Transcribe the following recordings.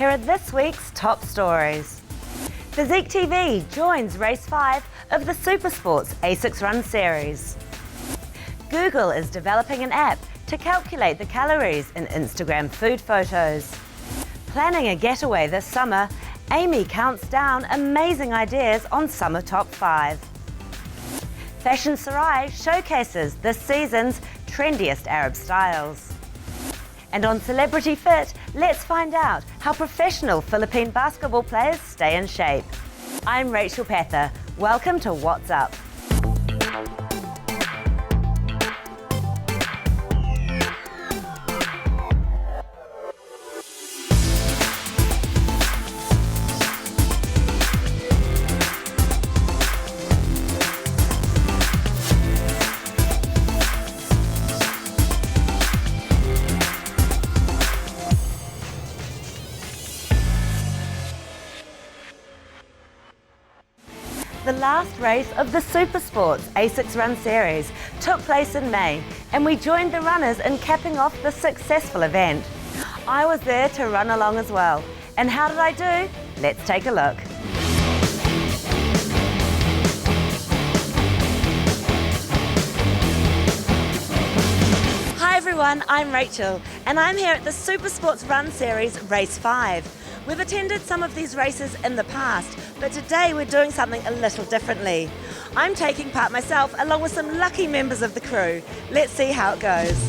Here are this week's top stories. Physique TV joins race 5 of the Super Sports Asics Run series. Google is developing an app to calculate the calories in Instagram food photos. Planning a getaway this summer, Amy counts down amazing ideas on Summer Top 5. Fashion Saray showcases this season's trendiest Arab styles. And on Celebrity Fit, let's find out how professional Philippine basketball players stay in shape. I'm Rachel Pather. Welcome to What's Up. The last race of the Super Sports Asics Run series took place in May, and we joined the runners in capping off the successful event. I was there to run along as well. And how did I do? Let's take a look. Hi everyone, I'm Rachel, and I'm here at the Super Sports Run series Race 5. We've attended some of these races in the past, but today we're doing something a little differently. I'm taking part myself along with some lucky members of the crew. Let's see how it goes.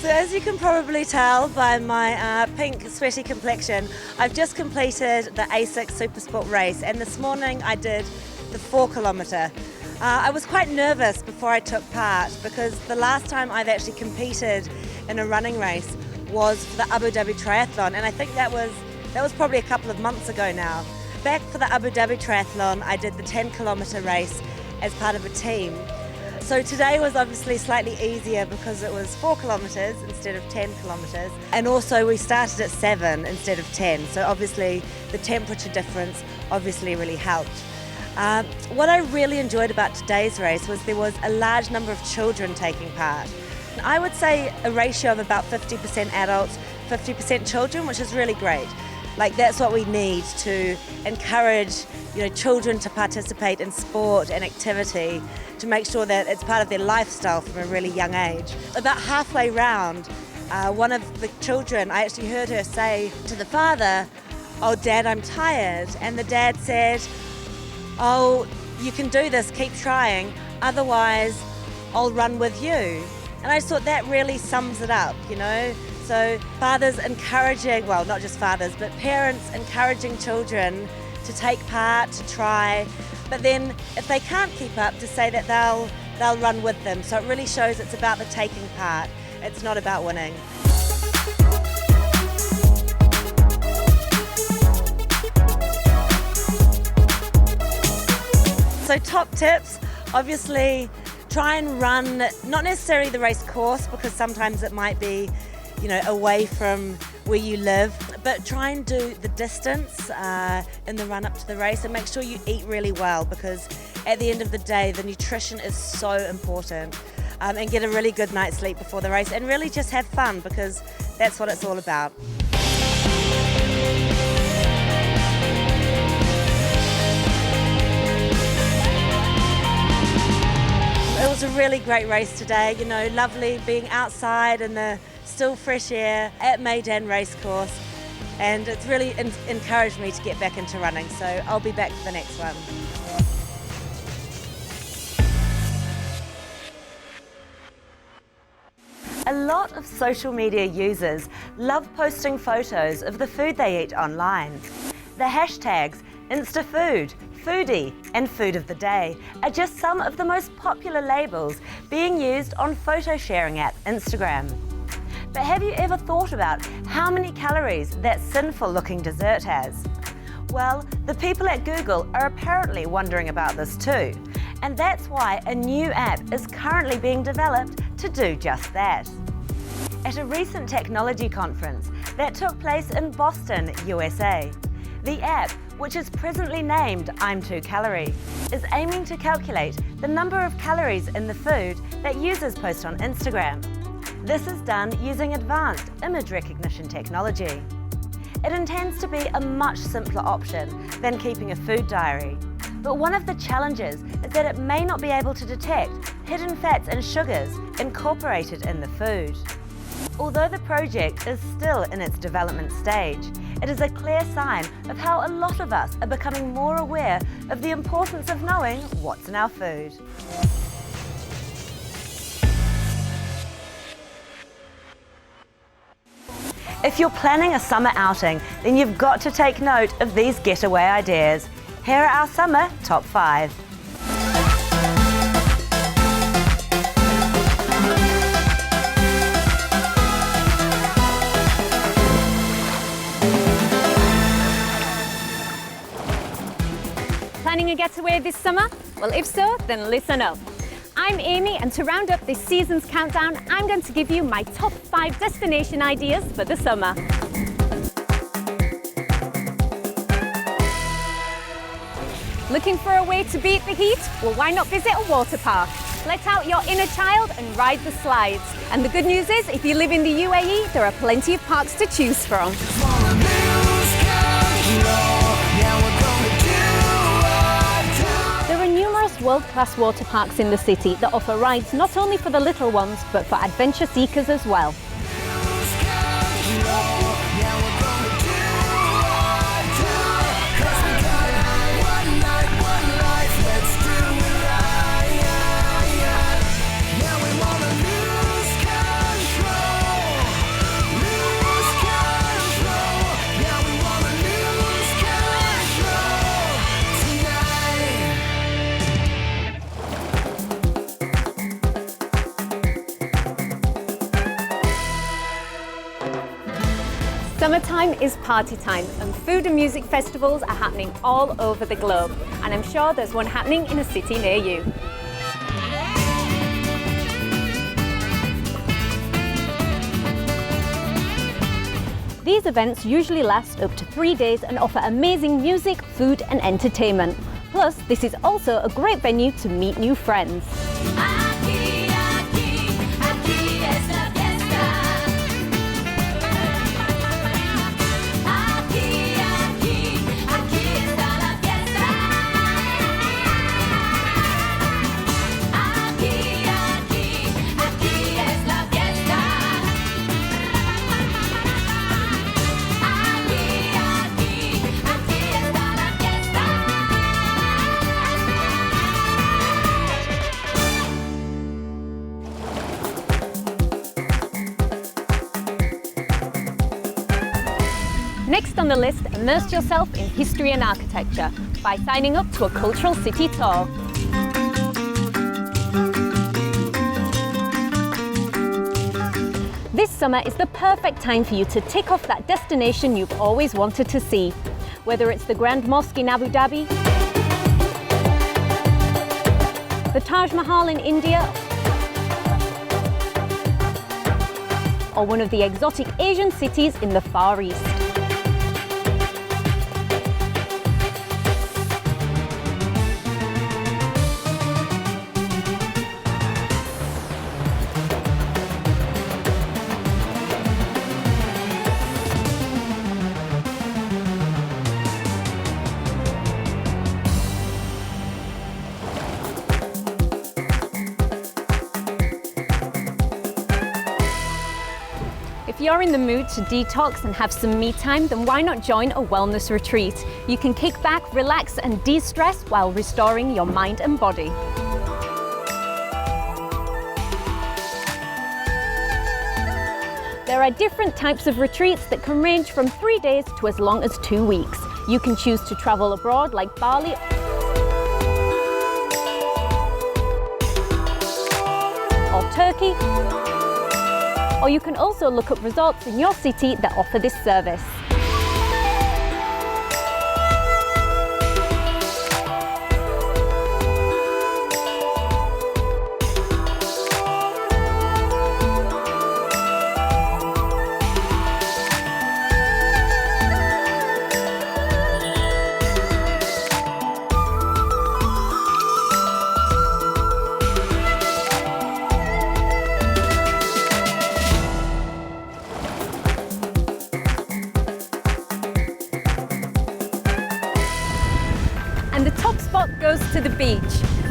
As you can probably tell by my pink sweaty complexion, I've just completed the Asics Super Sport race, and this morning I did the 4 kilometre. I was quite nervous before I took part because the last time I've actually competed in a running race was for the Abu Dhabi Triathlon, and I think that was probably a couple of months ago now. Back for the Abu Dhabi Triathlon, I did the 10 kilometre race as part of a team. So today was obviously slightly easier because it was 4 kilometres instead of 10 kilometres. And also we started at 7 instead of 10. So obviously the temperature difference obviously really helped. What I really enjoyed about today's race was there was a large number of children taking part. I would say a ratio of about 50% adults, 50% children, which is really great. Like that's what we need to encourage, children to participate in sport and activity, to make sure that it's part of their lifestyle from a really young age. About halfway round, one of the children, I actually heard her say to the father, "Oh, Dad, I'm tired." And the dad said, "Oh, you can do this, keep trying, otherwise I'll run with you." And I just thought that really sums it up, So fathers encouraging, well, not just fathers, but parents encouraging children to take part, to try, but then if they can't keep up, to say that they'll run with them. So it really shows it's about the taking part. It's not about winning. So top tips, obviously try and run, not necessarily the race course, because sometimes it might be away from where you live, but try and do the distance in the run up to the race, and make sure you eat really well, because at the end of the day the nutrition is so important, and get a really good night's sleep before the race, and really just have fun, because that's what it's all about. It was a really great race today, lovely being outside in the still fresh air at Maidan Racecourse, and it's really encouraged me to get back into running, so I'll be back for the next one. A lot of social media users love posting photos of the food they eat online. The hashtags InstaFood, Foodie and Food of the Day are just some of the most popular labels being used on photo sharing app Instagram. But have you ever thought about how many calories that sinful looking dessert has? Well, the people at Google are apparently wondering about this too. And that's why a new app is currently being developed to do just that. At a recent technology conference that took place in Boston, USA, the app, which is presently named I'm 2 Calorie, is aiming to calculate the number of calories in the food that users post on Instagram. This is done using advanced image recognition technology. It intends to be a much simpler option than keeping a food diary. But one of the challenges is that it may not be able to detect hidden fats and sugars incorporated in the food. Although the project is still in its development stage, it is a clear sign of how a lot of us are becoming more aware of the importance of knowing what's in our food. If you're planning a summer outing, then you've got to take note of these getaway ideas. Here are our summer top 5. Planning a getaway this summer? Well, if so, then listen up. I'm Amy, and to round up this season's countdown, I'm going to give you my top 5 destination ideas for the summer. Looking for a way to beat the heat? Well, why not visit a water park? Let out your inner child and ride the slides. And the good news is, if you live in the UAE, there are plenty of parks to choose from. There are numerous world-class water parks in the city that offer rides not only for the little ones, but for adventure seekers as well. Summertime is party time, and food and music festivals are happening all over the globe, and I'm sure there's one happening in a city near you. These events usually last up to 3 days and offer amazing music, food and entertainment. Plus, this is also a great venue to meet new friends. Next on the list, immerse yourself in history and architecture by signing up to a cultural city tour. This summer is the perfect time for you to tick off that destination you've always wanted to see. Whether it's the Grand Mosque in Abu Dhabi, the Taj Mahal in India, or one of the exotic Asian cities in the Far East. If you're in the mood to detox and have some me time, then why not join a wellness retreat? You can kick back, relax and de-stress while restoring your mind and body. There are different types of retreats that can range from 3 days to as long as 2 weeks. You can choose to travel abroad like Bali or Turkey, or you can also look up resorts in your city that offer this service. the top spot goes to the beach.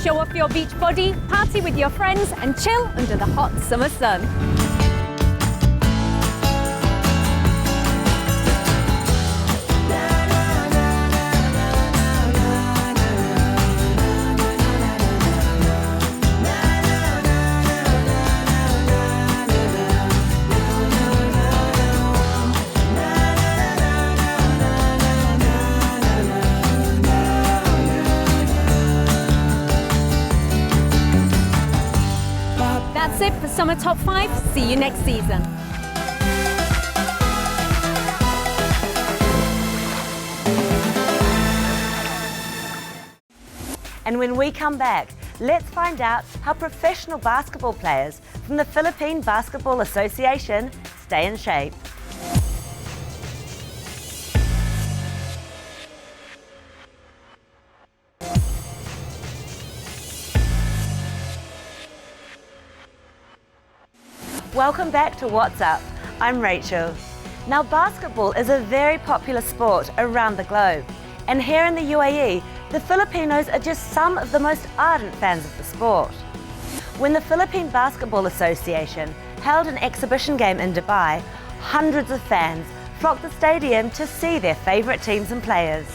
Show off your beach body, party with your friends, and chill under the hot summer sun. That's it for Summer Top 5. See you next season. And when we come back, let's find out how professional basketball players from the Philippine Basketball Association stay in shape. Welcome back to What's Up. I'm Rachel. Now, basketball is a very popular sport around the globe. And here in the UAE, the Filipinos are just some of the most ardent fans of the sport. When the Philippine Basketball Association held an exhibition game in Dubai, hundreds of fans flocked the stadium to see their favourite teams and players.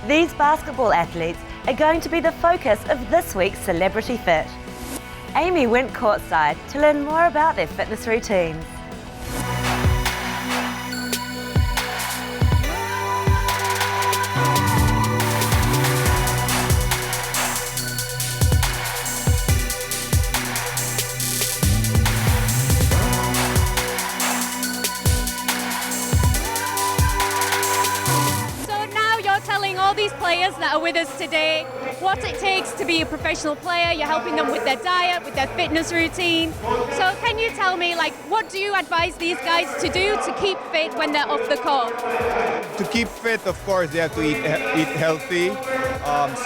These basketball athletes are going to be the focus of this week's Celebrity Fit. Amy went courtside to learn more about their fitness routines. These players that are with us today, what it takes to be a professional player. You're helping them with their diet, with their fitness routine. So can you tell me, what do you advise these guys to do to keep fit when they're off the court? To keep fit, of course, they have to eat healthy,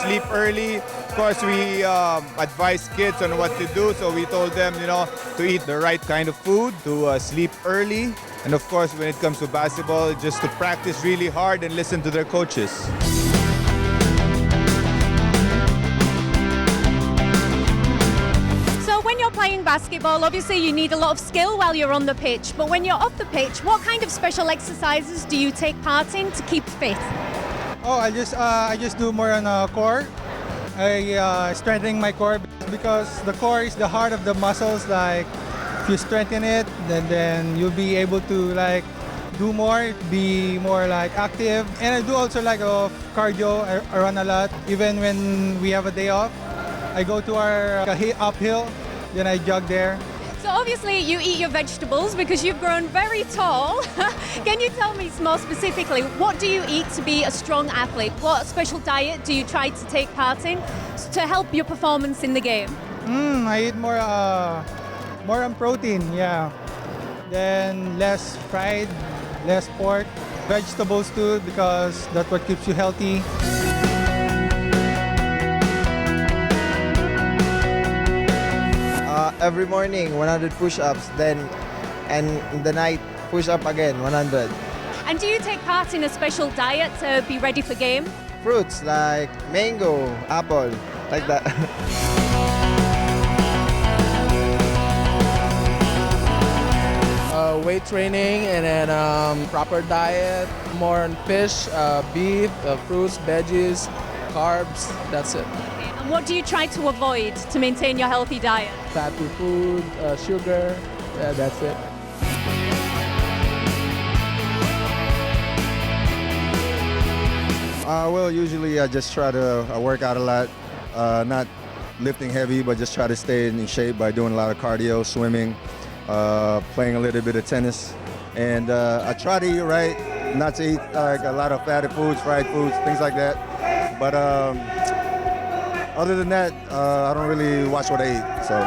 sleep early. Of course, we advise kids on what to do, so we told them, to eat the right kind of food, to sleep early, and of course, when it comes to basketball, just to practice really hard and listen to their coaches. Playing basketball, obviously you need a lot of skill while you're on the pitch, but when you're off the pitch, what kind of special exercises do you take part in to keep fit? Oh, I just do more on core. I strengthening my core because the core is the heart of the muscles. If you strengthen it, then you'll be able to do more, be more active. And I do also cardio. I run a lot. Even when we have a day off, I go to our uphill. Then I jog there. So obviously you eat your vegetables because you've grown very tall. Can you tell me more specifically, what do you eat to be a strong athlete? What special diet do you try to take part in to help your performance in the game? I eat more on protein, yeah. Then less fried, less pork. Vegetables too, because that's what keeps you healthy. Every morning, 100 push-ups, and in the night, push-up again, 100. And do you take part in a special diet to be ready for game? Fruits like mango, apple, like that. Weight training and then proper diet, more on fish, beef, fruits, veggies, carbs, that's it. And what do you try to avoid to maintain your healthy diet? Fatty food, sugar, yeah, that's it. Well, usually I just try to work out a lot, not lifting heavy, but just try to stay in shape by doing a lot of cardio, swimming, playing a little bit of tennis. And I try to eat right, not to eat a lot of fatty foods, fried foods, things like that. But other than that, I don't really watch what I eat. So.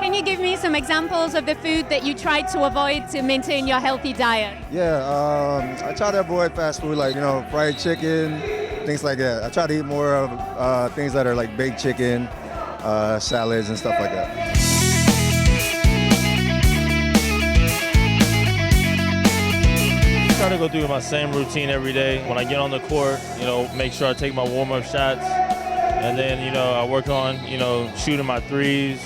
Can you give me some examples of the food that you try to avoid to maintain your healthy diet? Yeah, I try to avoid fast food, fried chicken, things like that. I try to eat more of things that are like baked chicken, salads and stuff like that. try to go through my same routine every day. When I get on the court, make sure I take my warm-up shots. And then, I work on, shooting my threes,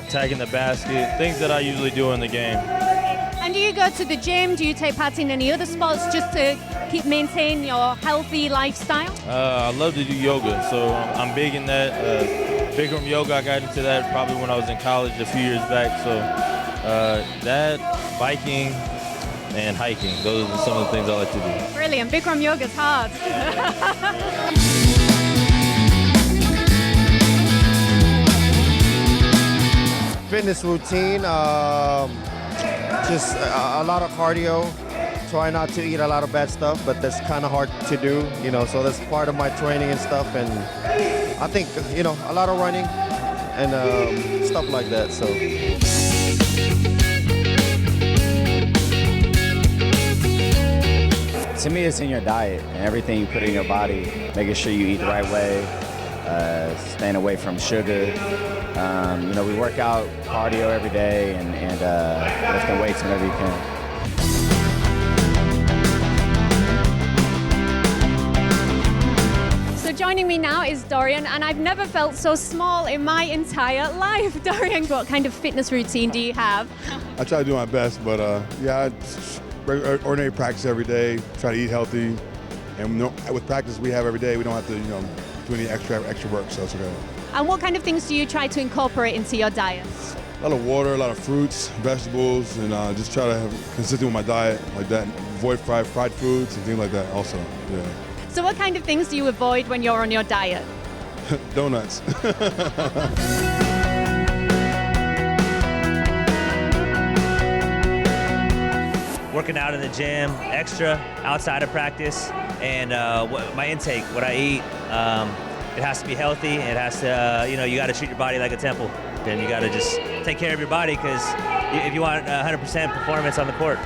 tagging the basket, things that I usually do in the game. And do you go to the gym? Do you take part in any other sports just to maintain your healthy lifestyle? I love to do yoga, so I'm big in that. Bikram yoga, I got into that probably when I was in college a few years back. So that, biking, and hiking, those are some of the things I like to do. Brilliant. Bikram yoga's hard. Fitness routine, just a lot of cardio. Try not to eat a lot of bad stuff, but that's kind of hard to do, so that's part of my training and stuff. And I think, a lot of running and stuff like that, so. To me, it's in your diet and everything you put in your body, making sure you eat the right way, staying away from sugar. We work out cardio every day and lifting weights whenever you can. So joining me now is Dorian, and I've never felt so small in my entire life. Dorian, what kind of fitness routine do you have? I try to do my best, but ordinary practice every day, try to eat healthy. And with practice we have every day, we don't have to, do any extra work, so it's okay. And what kind of things do you try to incorporate into your diet? A lot of water, a lot of fruits, vegetables, and just try to have consistent with my diet like that. Avoid fried foods and things like that also, yeah. So what kind of things do you avoid when you're on your diet? Donuts. Working out in the gym, extra, outside of practice, and my intake, what I eat, it has to be healthy. It has to, you got to treat your body like a temple. And you got to just take care of your body because if you want 100% performance on the court.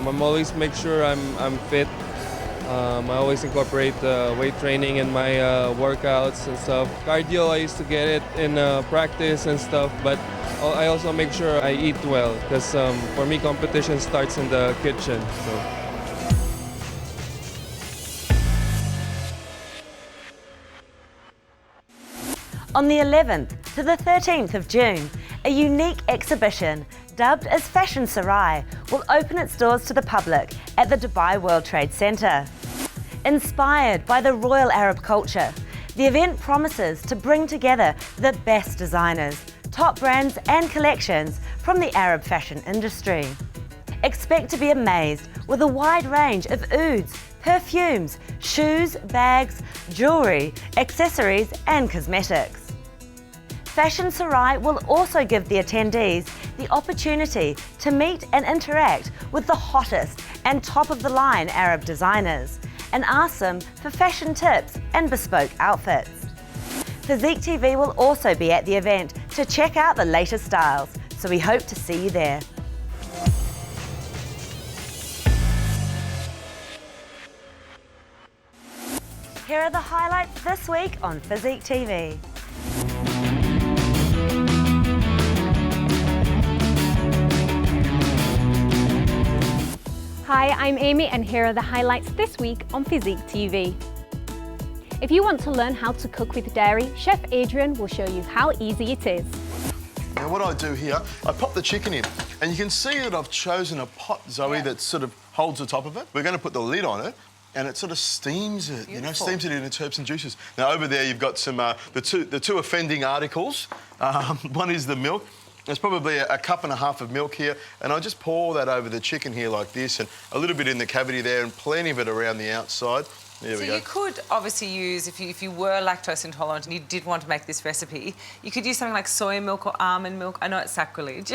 I'm always make sure I'm fit. I always incorporate weight training in my workouts and stuff. Cardio, I used to get it in practice and stuff, but I also make sure I eat well because for me, competition starts in the kitchen. So. On the 11th to the 13th of June, a unique exhibition dubbed as Fashion Saray will open its doors to the public at the Dubai World Trade Center. Inspired by the royal Arab culture, the event promises to bring together the best designers, top brands and collections from the Arab fashion industry. Expect to be amazed with a wide range of ouds, perfumes, shoes, bags, jewellery, accessories and cosmetics. Fashion Saray will also give the attendees the opportunity to meet and interact with the hottest and top-of-the-line Arab designers and ask them for fashion tips and bespoke outfits. Physique TV will also be at the event to check out the latest styles, so we hope to see you there. Here are the highlights this week on Physique TV. Hi, I'm Amy and here are the highlights this week on Physique TV. If you want to learn how to cook with dairy, Chef Adrian will show you how easy it is. Now what I do here, I pop the chicken in and you can see that I've chosen a pot, Zoe, that sort of holds the top of it. We're going to put the lid on it and it sort of steams it, steams it in its herbs and juices. Now over there you've got some, the two offending articles. One is the milk. There's probably a cup and a half of milk here, and I just pour that over the chicken here like this, and a little bit in the cavity there, and plenty of it around the outside. There we go. So you could obviously use, if you were lactose intolerant and you did want to make this recipe, you could use something like soy milk or almond milk. I know it's sacrilege.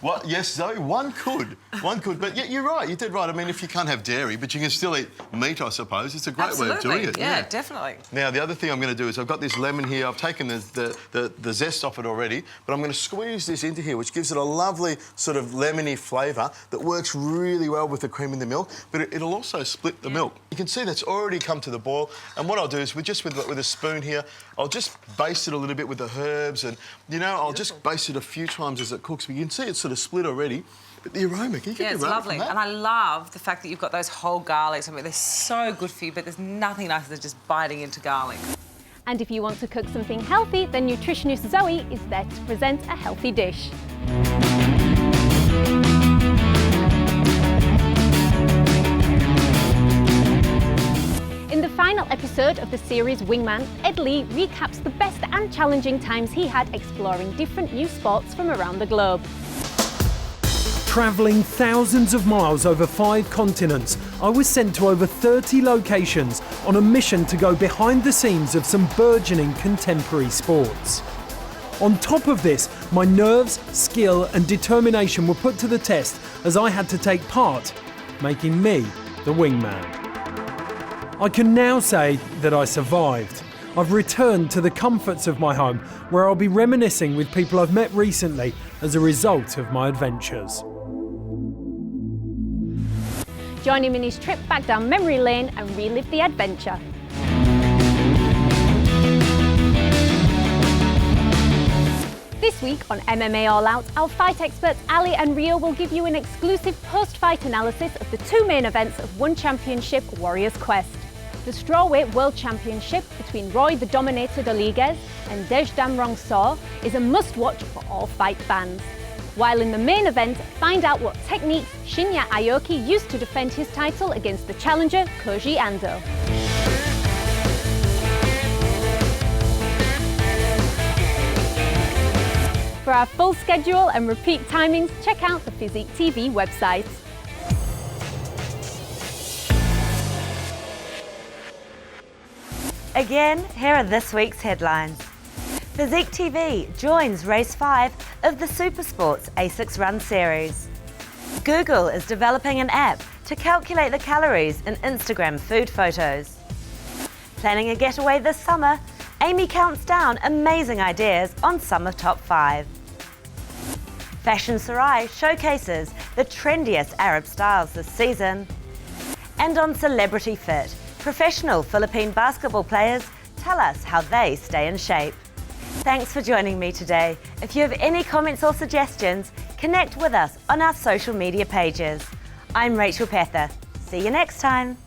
Well, yes, Zoe, one could. But yeah, you're right, you did right. I mean, if you can't have dairy, but you can still eat meat, I suppose. It's a great way of doing it. Yeah, definitely. Now, the other thing I'm going to do is I've got this lemon here. I've taken the zest off it already, but I'm going to squeeze this into here, which gives it a lovely sort of lemony flavour that works really well with the cream in the milk, but it'll also split the milk. You can see that's already come to the boil, and what I'll do is with a spoon here, I'll just baste it a little bit with the herbs, and, you know, I'll just baste it a few times as it cooks. But you can see it's sort of split already. But the aroma, can you get the aroma lovely. from that? And I love the fact that you've got those whole garlics. I mean, they're so good for you, but there's nothing nicer than just biting into garlic. And if you want to cook something healthy, then nutritionist Zoe is there to present a healthy dish. In the final episode of the series Wingman, Ed Lee recaps the best and challenging times he had exploring different new sports from around the globe. Travelling thousands of miles over 5 continents, I was sent to over 30 locations on a mission to go behind the scenes of some burgeoning contemporary sports. On top of this, my nerves, skill and determination were put to the test as I had to take part, making me the wingman. I can now say that I survived. I've returned to the comforts of my home, where I'll be reminiscing with people I've met recently as a result of my adventures. Join him in his trip back down memory lane and relive the adventure. This week on MMA All Out, our fight experts Ali and Rio will give you an exclusive post-fight analysis of the 2 main events of One Championship Warriors Quest. The strawweight world championship between Roy the Dominator Dominguez and Dejdamrong Saw is a must-watch for all fight fans. While in the main event, find out what techniques Shinya Aoki used to defend his title against the challenger Koji Ando. For our full schedule and repeat timings, check out the Physique TV website. Again, here are this week's headlines. Physique TV joins race 5 of the Super Sports Asics Run series. Google is developing an app to calculate the calories in Instagram food photos. Planning a getaway this summer, Amy counts down amazing ideas on Summer Top 5. Fashion Saray showcases the trendiest Arab styles this season. And on Celebrity Fit, professional Philippine basketball players tell us how they stay in shape. Thanks for joining me today. If you have any comments or suggestions, connect with us on our social media pages. I'm Rachel Pether. See you next time.